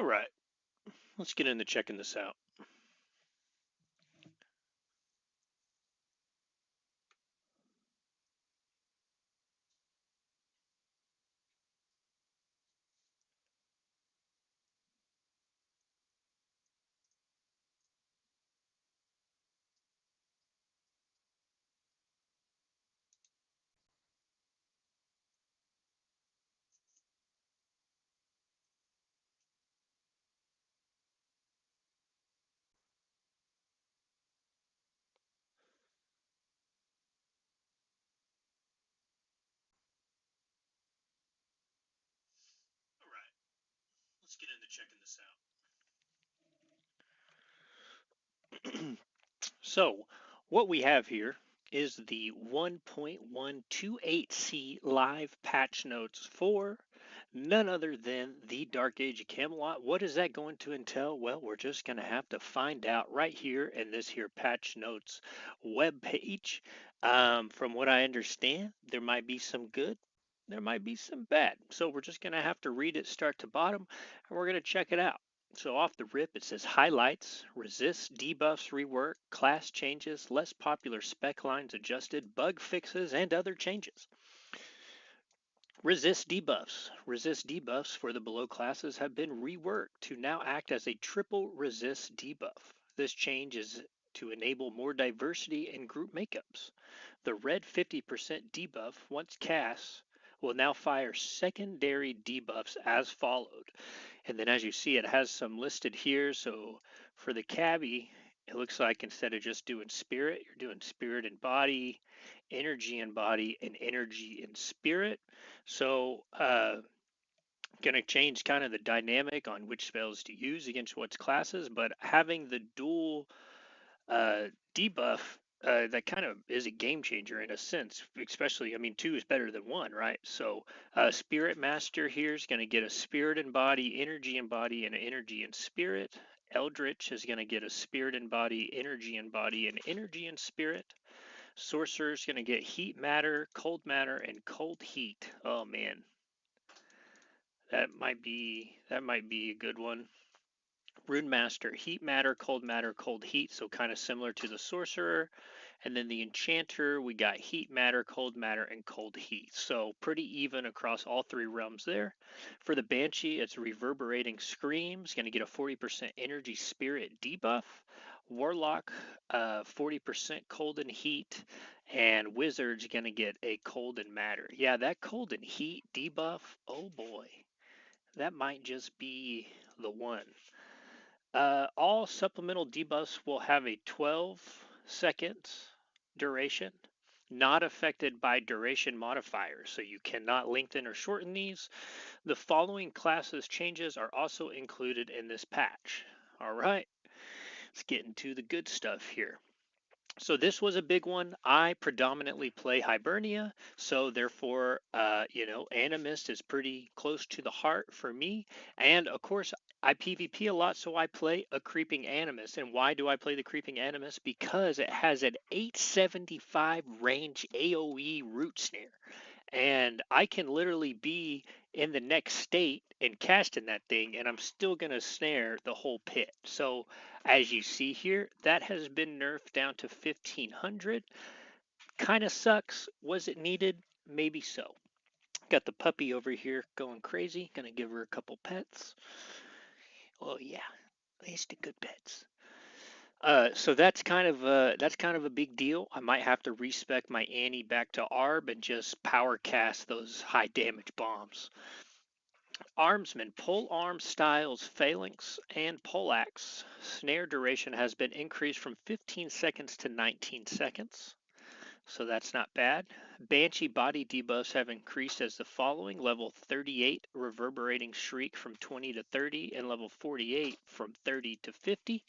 All right, let's get into checking this out. All right, let's get into checking this out. So, what we have here is the 1.128C live patch notes for none other than the Dark Age of Camelot. What is that going to entail? Well, we're just going to have to find out right here in this here patch notes web page. From what I understand, there might be some good, there might be some bad. So we're just going to have to read it start to bottom, and we're going to check it out. So off the rip, it says highlights, resist, debuffs, rework, class changes, less popular spec lines adjusted, bug fixes, and other changes. Resist debuffs. Resist debuffs for the below classes have been reworked to now act as a triple resist debuff. This change is to enable more diversity in group makeups. The red 50% debuff, once cast, will now fire secondary debuffs as followed. And then as you see, it has some listed here. So for the cabbie, it looks like instead of just doing spirit, you're doing spirit and body, energy and body, and energy and spirit. So going to change kind of the dynamic on which spells to use against what's classes, but having the dual uh, debuff, that kind of is a game changer in a sense, especially, I mean, two is better than one, right? So, Spirit Master here is going to get a spirit and body, energy and body, and energy and spirit. Eldritch is going to get a spirit and body, and energy and spirit. Sorcerer is going to get heat matter, and cold heat. Oh man, that might be a good one. Rune Master, heat matter, cold heat, so kind of similar to the sorcerer. And then the enchanter, we got heat matter, and cold heat. So pretty even across all three realms there. For the banshee, it's reverberating screams, going to get a 40% energy spirit debuff. Warlock, 40% cold and heat, and wizard's going to get a cold and matter. Yeah, that cold and heat debuff, oh boy, that might just be the one. All supplemental debuffs will have a 12 seconds duration, not affected by duration modifiers, so you cannot lengthen or shorten these. The following classes changes are also included in this patch. All right, let's get into the good stuff here. So this was a big one. I predominantly play Hibernia, so therefore, Animist is pretty close to the heart for me. And of course, I PvP a lot, so I play a Creeping Animist. And why do I play the Creeping Animist? Because it has an 875 range AoE root snare. And I can literally be in the next state and casting that thing, and I'm still going to snare the whole pit. So as you see here, that has been nerfed down to 1500. Kind of sucks. Was it needed? Maybe so. Got the puppy over here going crazy. Gonna give her a couple pets. Oh yeah, at least the good pets. So that's kind of a big deal. I might have to respec my Annie back to Arb and just power cast those high damage bombs. Armsman, pole arm styles, phalanx, and poleaxe. Snare duration has been increased from 15 seconds to 19 seconds, so that's not bad. Banshee body debuffs have increased as the following: level 38, reverberating shriek from 20 to 30, and level 48 from 30 to 50.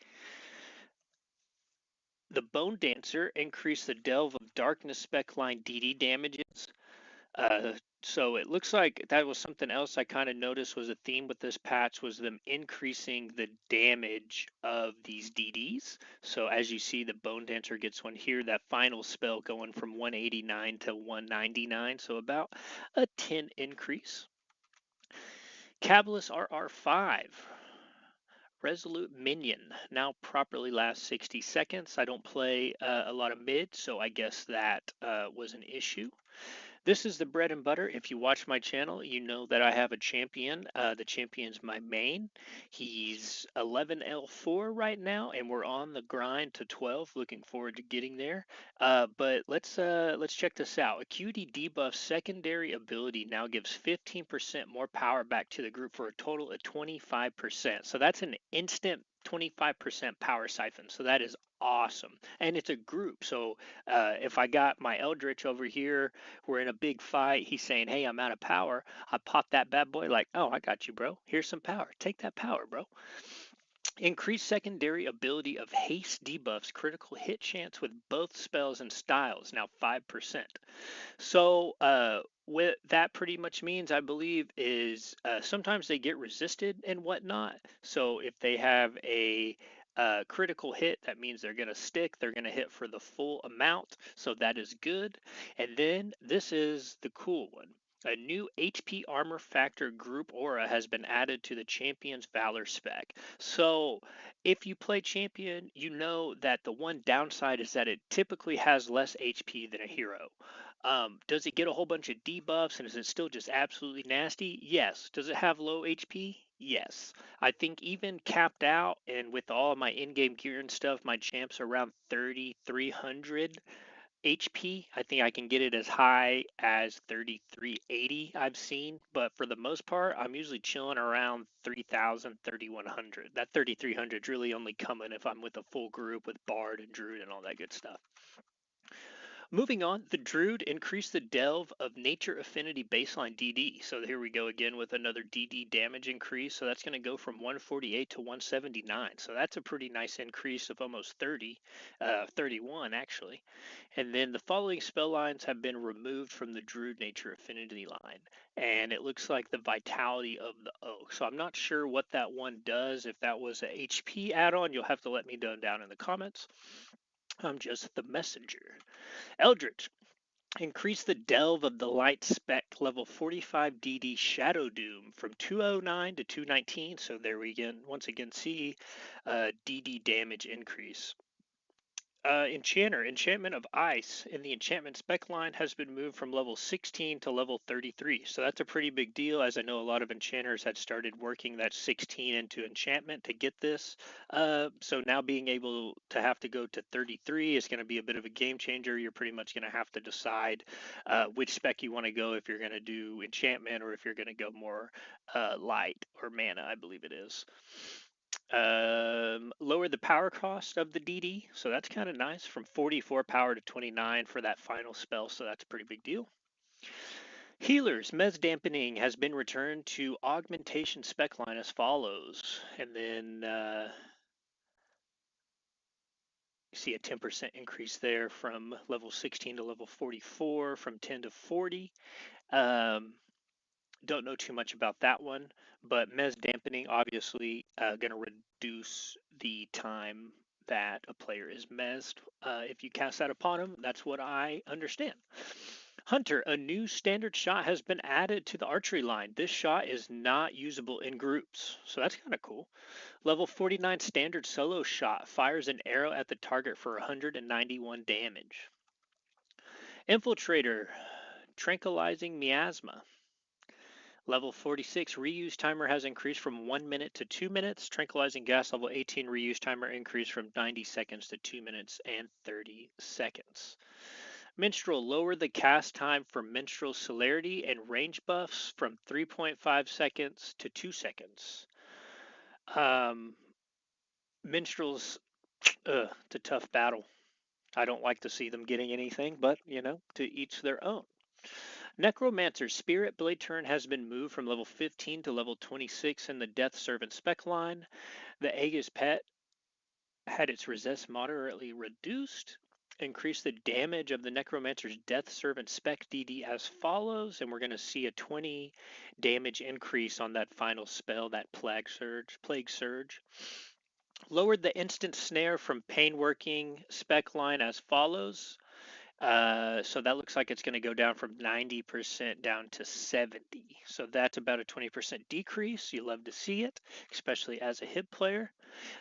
The Bone Dancer increased the Delve of Darkness spec line DD damages. So it looks like that was something else I kind of noticed was a theme with this patch was them increasing the damage of these DDs. So as you see, the Bone Dancer gets one here, that final spell going from 189 to 199, so about a 10 increase. Cabalist RR5. Resolute Minion now properly lasts 60 seconds. I don't play a lot of mid, so I guess that was an issue. This is the bread and butter. If you watch my channel, you know that I have a champion. The champion's my main. He's 11L4 right now, and we're on the grind to 12. Looking forward to getting there. But let's check this out. Acuity debuff secondary ability now gives 15% more power back to the group for a total of 25%. So that's an instant 25% power siphon. So that is awesome. And it's a group. So if I got my Eldritch over here, we're in a big fight. He's saying, "Hey, I'm out of power." I pop that bad boy like, "Oh, I got you, bro. Here's some power. Take that power, bro." Increased secondary ability of haste debuffs critical hit chance with both spells and styles, now 5%. So what that pretty much means, I believe, is sometimes they get resisted and whatnot. So if they have a critical hit, that means they're going to stick. They're going to hit for the full amount. So that is good. And then this is the cool one. A new HP armor factor group aura has been added to the champion's valor spec. So if you play champion, you know that the one downside is that it typically has less HP than a hero. Does it get a whole bunch of debuffs and is it still just absolutely nasty? Yes. Does it have low HP? Yes. I think even capped out and with all my in-game gear and stuff, my champ's around 3,300 HP. I think I can get it as high as 3,380 I've seen, but for the most part, I'm usually chilling around 3,000, 3,100. That 3,300 is really only coming if I'm with a full group with Bard and Druid and all that good stuff. Moving on, the Druid increased the delve of nature affinity baseline DD. So here we go again with another DD damage increase. So that's going to go from 148 to 179. So that's a pretty nice increase of almost 30, 31 actually. And then the following spell lines have been removed from the Druid nature affinity line. And it looks like the vitality of the oak. So I'm not sure what that one does. If that was a HP add-on, you'll have to let me know down in the comments. I'm just the messenger. Eldritch. Increase the delve of the light spec level 45 DD Shadow Doom from 209 to 219. So there we once again see DD damage increase. Enchanter, Enchantment of Ice in the enchantment spec line has been moved from level 16 to level 33. So that's a pretty big deal, as I know a lot of enchanters had started working that 16 into enchantment to get this. So now being able to have to go to 33 is going to be a bit of a game changer. You're pretty much going to have to decide which spec you want to go if you're going to do enchantment or if you're going to go more light or mana, I believe it is. Lower the power cost of the DD, so that's kind of nice, from 44 power to 29 for that final spell, so that's a pretty big deal. Healers, Mez Dampening has been returned to augmentation spec line as follows, and then you see a 10% increase there from level 16 to level 44, from 10 to 40. Don't know too much about that one, but Mez Dampening obviously going to reduce the time that a player is mezzed if you cast that upon him. That's what I understand. Hunter, a new standard shot has been added to the archery line. This shot is not usable in groups, so that's kind of cool. Level 49 standard solo shot fires an arrow at the target for 191 damage. Infiltrator, tranquilizing miasma. Level 46 reuse timer has increased from 1 minute to 2 minutes. Tranquilizing gas level 18 reuse timer increased from 90 seconds to 2 minutes and 30 seconds. Minstrel, lower the cast time for Minstrel celerity and range buffs from 3.5 seconds to 2 seconds. Minstrels, it's a tough battle. I don't like to see them getting anything, but, you know, to each their own. Necromancer's Spirit Blade turn has been moved from level 15 to level 26 in the Death Servant spec line. The Aegis Pet had its resist moderately reduced. Increase the damage of the Necromancer's Death Servant spec DD as follows, and we're going to see a 20 damage increase on that final spell, that Plague Surge. Lowered the instant snare from Painworking spec line as follows. So that looks like it's going to go down from 90% down to 70. So that's about a 20% decrease. You love to see it, especially as a hit player.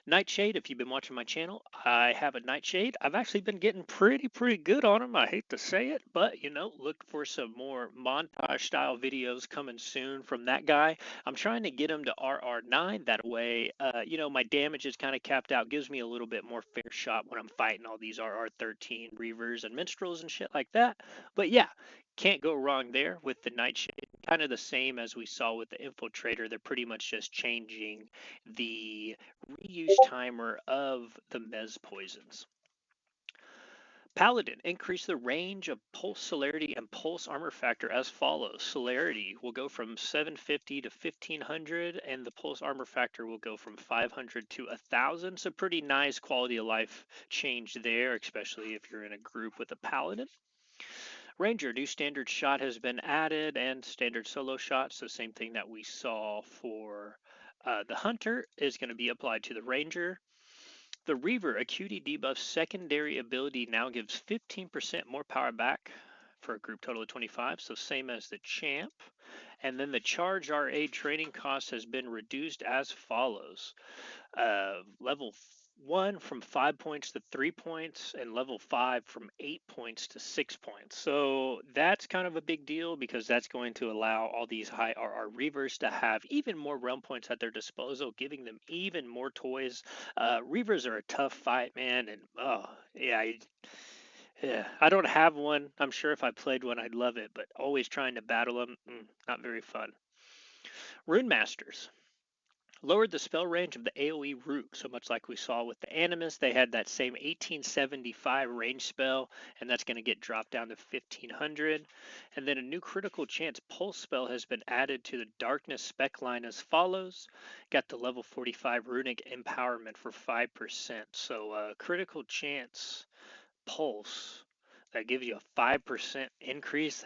Nightshade, if you've been watching my channel, I have a Nightshade. I've actually been getting pretty good on them. I hate to say it, but look for some more montage style videos coming soon from that guy. I'm trying to get him to RR9. That way, my damage is kind of capped out. Gives me a little bit more fair shot when I'm fighting all these RR13 Reavers and Minstrels and shit like that. But yeah, can't go wrong there with the Nightshade. Kind of the same as we saw with the Infiltrator. They're pretty much just changing the reuse timer of the Mez poisons. Paladin, increase the range of pulse celerity and pulse armor factor as follows. Celerity will go from 750 to 1500, and the pulse armor factor will go from 500 to 1000. So pretty nice quality of life change there, especially if you're in a group with a Paladin. Ranger, new standard shot has been added and standard solo shot. So same thing that we saw for the Hunter is going to be applied to the Ranger. The Reaver Acuity debuff secondary ability now gives 15% more power back for a group total of 25, so same as the Champ. And then the Charge RA training cost has been reduced as follows. Level 1 from 5 points to 3 points, and level 5 from 8 points to 6 points. So that's kind of a big deal because that's going to allow all these high RR Reavers to have even more realm points at their disposal, giving them even more toys. Reavers are a tough fight, man, and oh, yeah, I don't have one. I'm sure if I played one, I'd love it, but always trying to battle them, not very fun. Rune Masters. Lowered the spell range of the AoE root, so much like we saw with the Animus, they had that same 1875 range spell, and that's going to get dropped down to 1500. And then a new critical chance pulse spell has been added to the darkness spec line as follows. Got the level 45 runic empowerment for 5%. So critical chance pulse that gives you a 5% increase.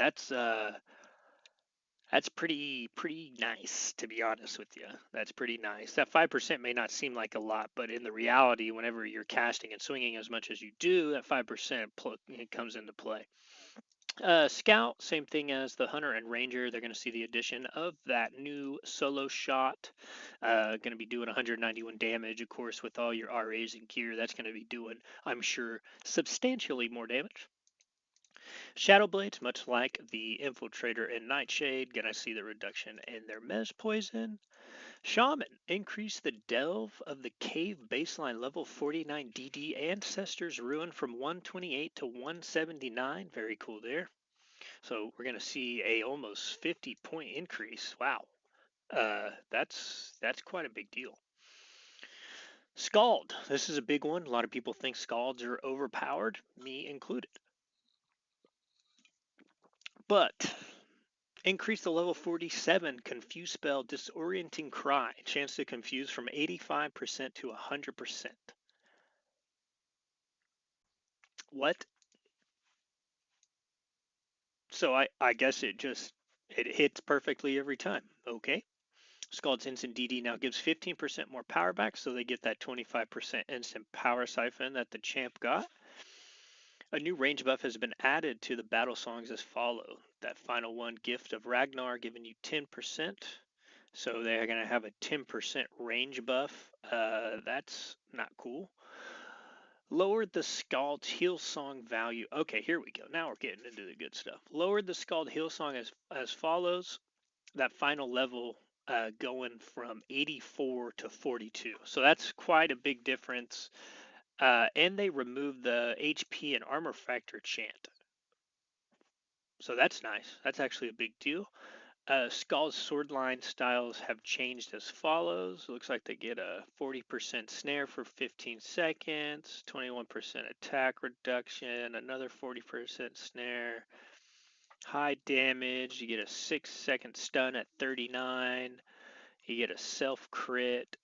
That's pretty nice, to be honest with you. That's pretty nice. That 5% may not seem like a lot, but in the reality, whenever you're casting and swinging as much as you do, that 5% it comes into play. Scout, same thing as the Hunter and Ranger. They're going to see the addition of that new solo shot. Going to be doing 191 damage, of course, with all your RAs and gear. That's going to be doing, I'm sure, substantially more damage. Shadow Blades, much like the Infiltrator and Nightshade, gonna see the reduction in their Mez poison. Shaman, increase the delve of the cave baseline level 49 DD Ancestors Ruin from 128 to 179. Very cool there. So we're gonna see a almost 50-point increase. Wow, that's quite a big deal. Scald, this is a big one. A lot of people think Scalds are overpowered, me included. But increase the level 47 confuse spell disorienting cry. Chance to confuse from 85% to 100%. What? So I guess it hits perfectly every time. Okay. Scald's instant DD now gives 15% more power back, so they get that 25% instant power siphon that the champ got. A new range buff has been added to the battle songs as follow. That final one, Gift of Ragnar, giving you 10%. So they're going to have a 10% range buff. That's not cool. Lowered the Scald Heal Song value. Okay, here we go. Now we're getting into the good stuff. Lowered the Scald Heal Song as follows. That final level going from 84 to 42. So that's quite a big difference. And they removed the HP and armor factor chant. So that's nice. That's actually a big deal. Skull's swordline styles have changed as follows. It looks like they get a 40% snare for 15 seconds, 21% attack reduction, another 40% snare, high damage. You get a 6-second stun at 39. You get a self crit,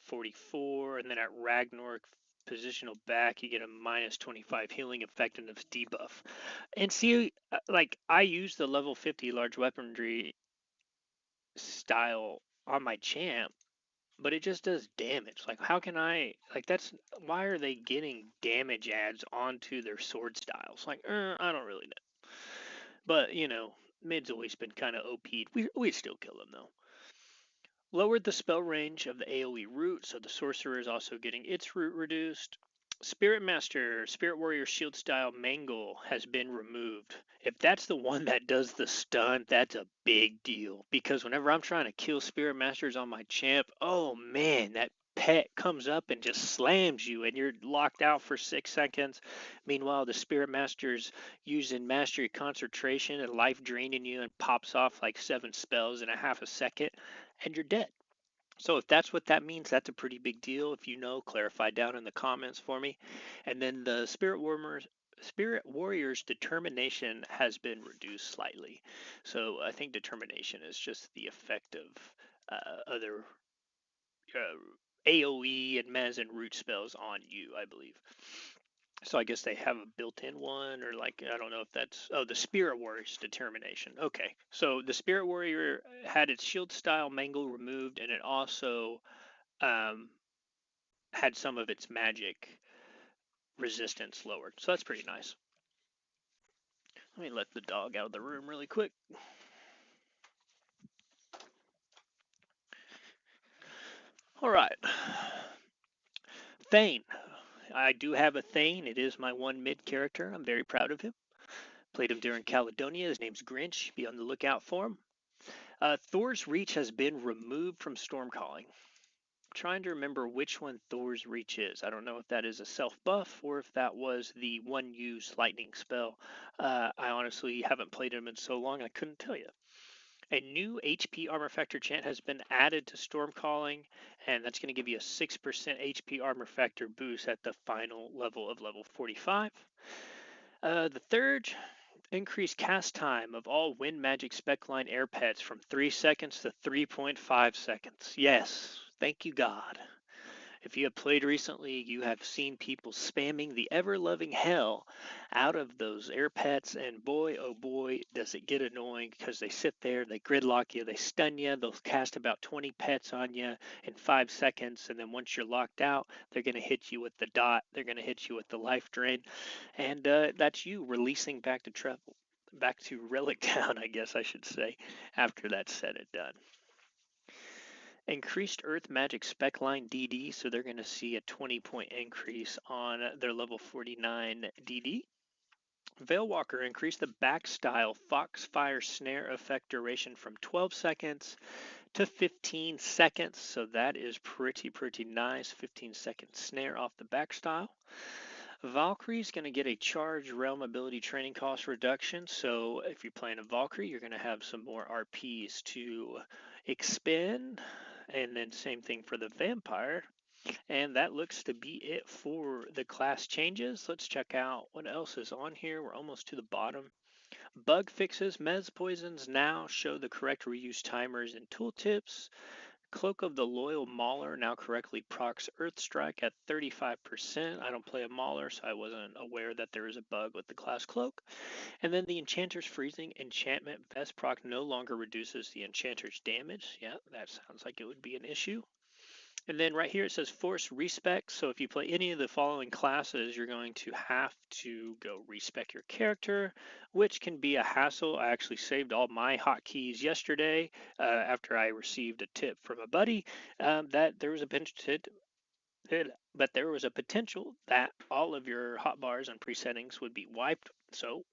44, and then at Ragnarok positional back, you get a minus 25 healing effectiveness debuff. And see, like I use the level 50 large weaponry style on my champ, but it just does damage. Like, how can I, like, that's, why are they getting damage adds onto their sword styles? Like, I don't really know. But, mid's always been kind of OP'd. We'd still kill them, though. Lowered the spell range of the AoE root, so the sorcerer is also getting its root reduced. Spirit Master, Spirit Warrior Shield Style Mangle has been removed. If that's the one that does the stun, that's a big deal. Because whenever I'm trying to kill Spirit Masters on my champ, oh man, that pet comes up and just slams you and you're locked out for 6 seconds. Meanwhile, the Spirit Master's using Mastery Concentration and life draining you and pops off like 7 spells in a half a second and you're dead. So if that's what that means, that's a pretty big deal. If you know, clarify down in the comments for me. And then the Spirit Warrior's determination has been reduced slightly. So I think determination is just the effect of other AoE and mez and root spells on you, I believe. So I guess they have a built-in one, or like, I don't know if that's, oh, the Spirit Warrior's determination. Okay, so the Spirit Warrior had its shield style mangle removed, and it also um, had some of its magic resistance lowered. So that's pretty nice. Let me let the dog out of the room really quick. All right. Thane. I do have a Thane. It is my one mid character. I'm very proud of him. Played him during Caledonia. His name's Grinch. Be on the lookout for him. Thor's Reach has been removed from Stormcalling. Trying to remember which one Thor's Reach is. I don't know if that is a self buff or if that was the one use lightning spell. I honestly haven't played him in so long I couldn't tell you. A new HP armor factor chant has been added to Stormcalling, and that's going to give you a 6% HP armor factor boost at the final level of level 45. The third, increased cast time of all wind magic spec line air pets from 3 seconds to 3.5 seconds. Yes, thank you, God. If you have played recently, you have seen people spamming the ever-loving hell out of those air pets, and boy, oh boy, does it get annoying because they sit there, they gridlock you, they stun you, they'll cast about 20 pets on you in 5 seconds, and then once you're locked out, they're going to hit you with the dot, they're going to hit you with the life drain, and that's you releasing back to Relic Town, I guess I should say, after that's said and done. Increased Earth Magic Spec Line DD, so they're going to see a 20-point increase on their level 49 DD. Veilwalker increased the back style Foxfire Snare effect duration from 12 seconds to 15 seconds, so that is pretty nice. 15-second snare off the back style. Valkyrie's going to get a charge realm ability training cost reduction, so if you're playing a Valkyrie, you're going to have some more RPs to expend. And then same thing for the vampire. And that looks to be it for the class changes. Let's check out what else is on here. We're almost to the bottom. Bug fixes. Mez poisons now show the correct reuse timers and tooltips. Cloak of the Loyal Mauler now correctly procs Earth Strike at 35%. I don't play a Mauler, so I wasn't aware that there is a bug with the class Cloak. And then the Enchanter's Freezing Enchantment Vest proc no longer reduces the Enchanter's damage. Yeah, that sounds like it would be an issue. And then right here it says Force Respec. So if you play any of the following classes, you're going to have to go respec your character, which can be a hassle. I actually saved all my hotkeys yesterday after I received a tip from a buddy that there was a potential that all of your hotbars and presettings would be wiped. So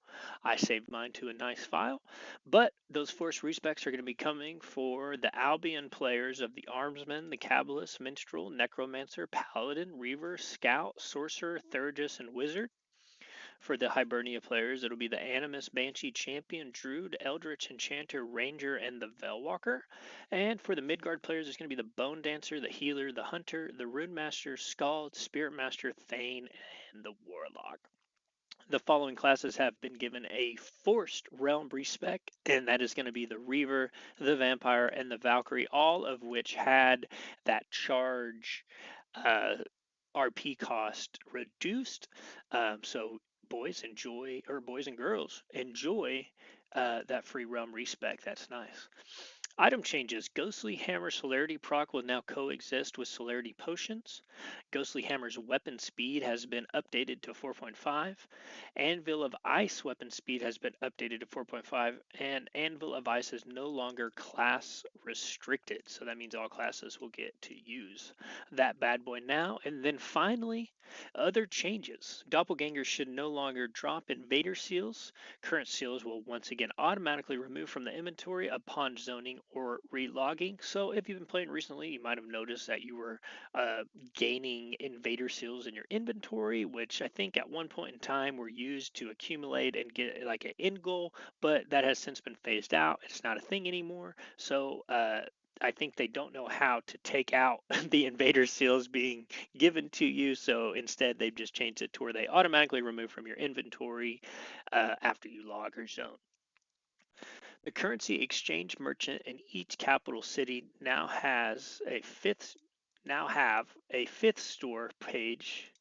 I saved mine to a nice file. But those force respecs are going to be coming for the Albion players of the Armsman, the Kabbalist, Minstrel, Necromancer, Paladin, Reaver, Scout, Sorcerer, Thurgis, and Wizard. For the Hibernia players, it'll be the Animus, Banshee, Champion, Druid, Eldritch, Enchanter, Ranger, and the Veilwalker. And for the Midgard players, it's going to be the Bone Dancer, the Healer, the Hunter, the Rune Master, Skald, Spirit Master, Thane, and the Warlock. The following classes have been given a forced realm respec, and that is going to be the Reaver, the Vampire, and the Valkyrie, all of which had that charge RP cost reduced. So boys and girls enjoy that free realm respec. That's nice. Item changes. Ghostly Hammer Celerity proc will now coexist with Celerity Potions. Ghostly Hammer's weapon speed has been updated to 4.5. Anvil of Ice weapon speed has been updated to 4.5. And Anvil of Ice is no longer class restricted. So that means all classes will get to use that bad boy now. And then finally, other changes. Doppelgangers should no longer drop invader seals. Current seals will once again automatically remove from the inventory upon zoning or relogging. So if you've been playing recently, you might have noticed that you were gaining invader seals in your inventory, which I think at one point in time were used to accumulate and get like an end goal, but that has since been phased out. It's not a thing anymore. So I think they don't know how to take out the invader seals being given to you. So instead, they've just changed it to where they automatically remove from your inventory after you log or zone. The currency exchange merchant in each capital city now have a fifth store page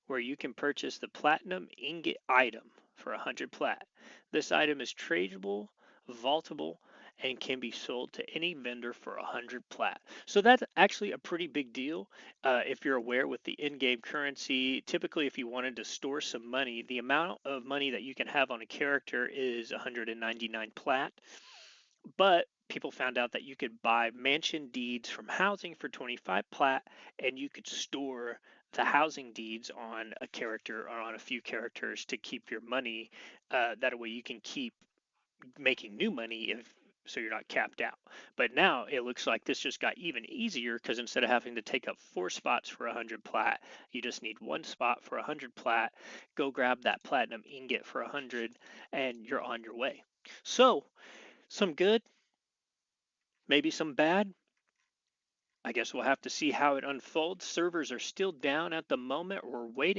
where you can purchase the platinum ingot item for 100 plat. This item is tradable, vaultable, and can be sold to any vendor for 100 plat. So that's actually a pretty big deal. If you're aware with the in-game currency, typically if you wanted to store some money, the amount of money that you can have on a character is 199 plat. But people found out that you could buy mansion deeds from housing for 25 plat, and you could store the housing deeds on a character or on a few characters to keep your money. That way you can keep making new money if so you're not capped out. But now it looks like this just got even easier because instead of having to take up 4 spots for 100 plat, you just need 1 spot for 100 plat. Go grab that platinum ingot for 100 and you're on your way. So some good, maybe some bad. I guess we'll have to see how it unfolds. Servers are still down at the moment. We're waiting